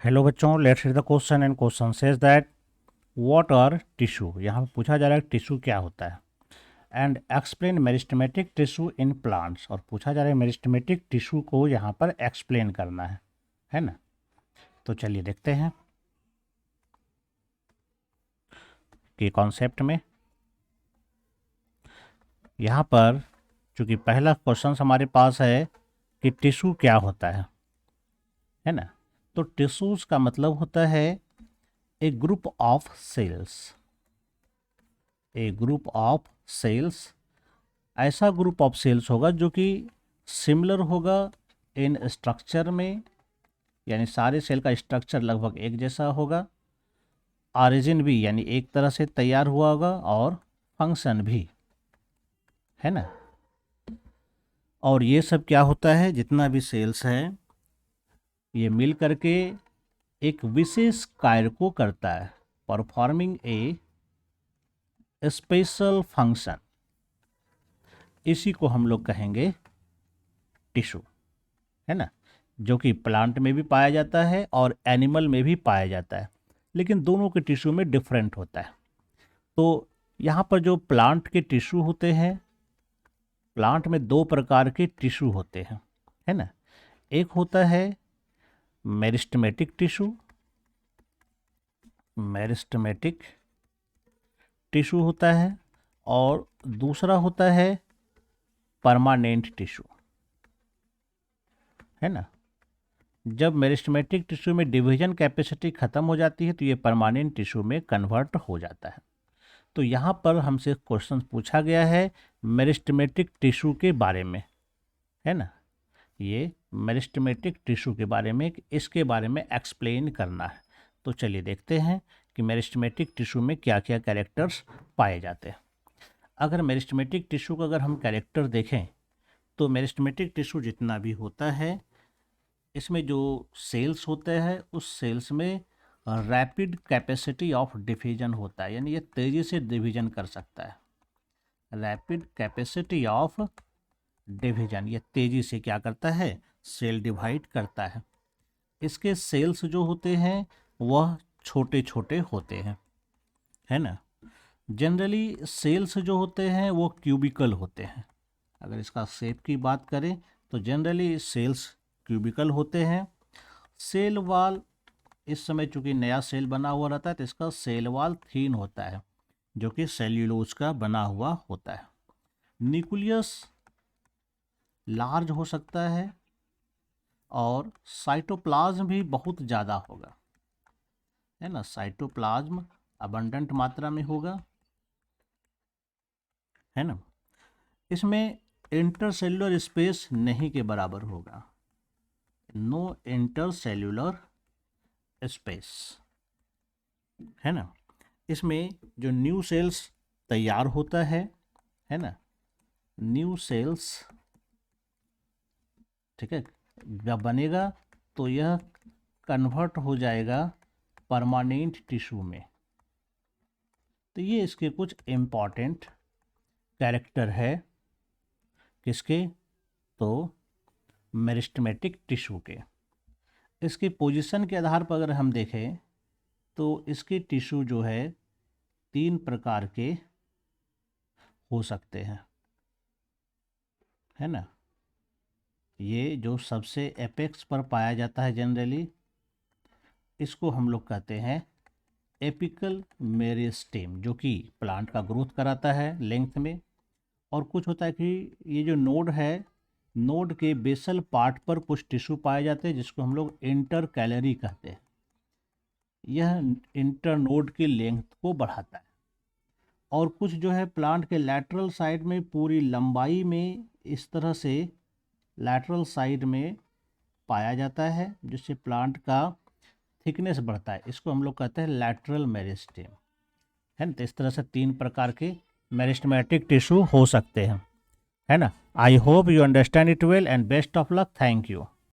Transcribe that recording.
Hello बच्चों, let's read the question and question says that what are tissue. यहाँ पे पूछा जा रहा है टिश्यू क्या होता है and explain meristematic tissue in plants. और पूछा जा रहा है मेरिस्टेमेटिक टिश्यू को यहाँ पर एक्सप्लेन करना है ना। तो चलिए देखते हैं कि कॉन्सेप्ट में यहाँ पर चूँकि पहला क्वेश्चन हमारे पास है कि टिश्यू क्या होता है ना। तो टिश्यूज का मतलब होता है a group of cells. A group of cells, ऐसा ग्रुप ऑफ सेल्स होगा जो कि सिमिलर होगा इन स्ट्रक्चर में, यानी सारे सेल का स्ट्रक्चर लगभग एक जैसा होगा, ऑरिजिन भी यानी एक तरह से तैयार हुआ होगा, और फंक्शन भी, है ना। और ये सब क्या होता है, जितना भी सेल्स है ये मिल करके एक विशेष कार्य को करता है, परफॉर्मिंग ए स्पेशल फंक्शन। इसी को हम लोग कहेंगे टिश्यू, है ना, जो कि प्लांट में भी पाया जाता है और एनिमल में भी पाया जाता है, लेकिन दोनों के टिश्यू में डिफरेंट होता है। तो यहाँ पर जो प्लांट के टिश्यू होते हैं, प्लांट में दो प्रकार के टिश्यू होते हैं, है ना। एक होता है मेरिस्टेमेटिक टिश्यू, मेरिस्टेमेटिक टिश्यू होता है, और दूसरा होता है परमानेंट टिश्यू, है ना। जब मेरिस्टेमेटिक टिश्यू में डिवीजन कैपेसिटी खत्म हो जाती है तो ये परमानेंट टिश्यू में कन्वर्ट हो जाता है। तो यहाँ पर हमसे क्वेश्चन पूछा गया है मेरिस्टेमेटिक टिश्यू के बारे में, है ना। ये मेरिस्टेमेटिक टिश्यू के बारे में, इसके बारे में एक्सप्लेन करना है। तो चलिए देखते हैं कि मेरिस्टेमेटिक टिश्यू में क्या क्या कैरेक्टर्स पाए जाते हैं। अगर मेरिस्टेमेटिक टिश्यू का अगर हम कैरेक्टर देखें तो मेरिस्टेमेटिक टिश्यू जितना भी होता है, इसमें जो सेल्स होते हैं उस सेल्स में रैपिड कैपेसिटी ऑफ डिवीजन होता है, यानी ये तेज़ी से डिवीजन कर सकता है। रैपिड कैपेसिटी ऑफ डिवीजन, ये तेज़ी से क्या करता है, सेल डिवाइड करता है। इसके सेल्स जो होते हैं वह छोटे छोटे होते हैं, है ना। जनरली सेल्स जो होते हैं वो क्यूबिकल होते हैं। अगर इसका शेप की बात करें तो जनरली सेल्स क्यूबिकल होते हैं। सेल वाल, इस समय चूंकि नया सेल बना हुआ रहता है तो इसका सेल वाल थीन होता है, जो कि सेल्यूलोज का बना हुआ होता है। न्यूक्लियस लार्ज हो सकता है और साइटोप्लाज्म भी बहुत ज़्यादा होगा, है ना। साइटोप्लाज्म अबंडेंट मात्रा में होगा, है ना। इसमें इंटरसेल्युलर स्पेस नहीं के बराबर होगा, नो इंटरसेल्युलर स्पेस, है ना। इसमें जो न्यू सेल्स तैयार होता है ना, न्यू सेल्स, ठीक है, जब बनेगा तो यह कन्वर्ट हो जाएगा परमानेंट टिश्यू में। तो ये इसके कुछ इम्पॉर्टेंट कैरेक्टर है, किसके, तो मेरिस्टेमेटिक टिश्यू के। इसकी पोजीशन के आधार पर अगर हम देखें तो इसके टिश्यू जो है तीन प्रकार के हो सकते हैं, है ना। ये जो सबसे एपेक्स पर पाया जाता है जनरली, इसको हम लोग कहते हैं एपिकल मेरिस्टेम, जो कि प्लांट का ग्रोथ कराता है लेंथ में। और कुछ होता है कि ये जो नोड है, नोड के बेसल पार्ट पर कुछ टिश्यू पाए जाते हैं जिसको हम लोग इंटर कैलरी कहते हैं। यह इंटर नोड की लेंथ को बढ़ाता है। और कुछ जो है प्लांट के लैटरल साइड में पूरी लंबाई में इस तरह से लैटरल साइड में पाया जाता है, जिससे प्लांट का थिकनेस बढ़ता है। इसको हम लोग कहते हैं लैटरल मेरिस्टेम, है ना। तो इस तरह से तीन प्रकार के मेरिस्टेमेटिक टिश्यू हो सकते हैं, है ना। I hope you understand it well and best of luck. Thank you.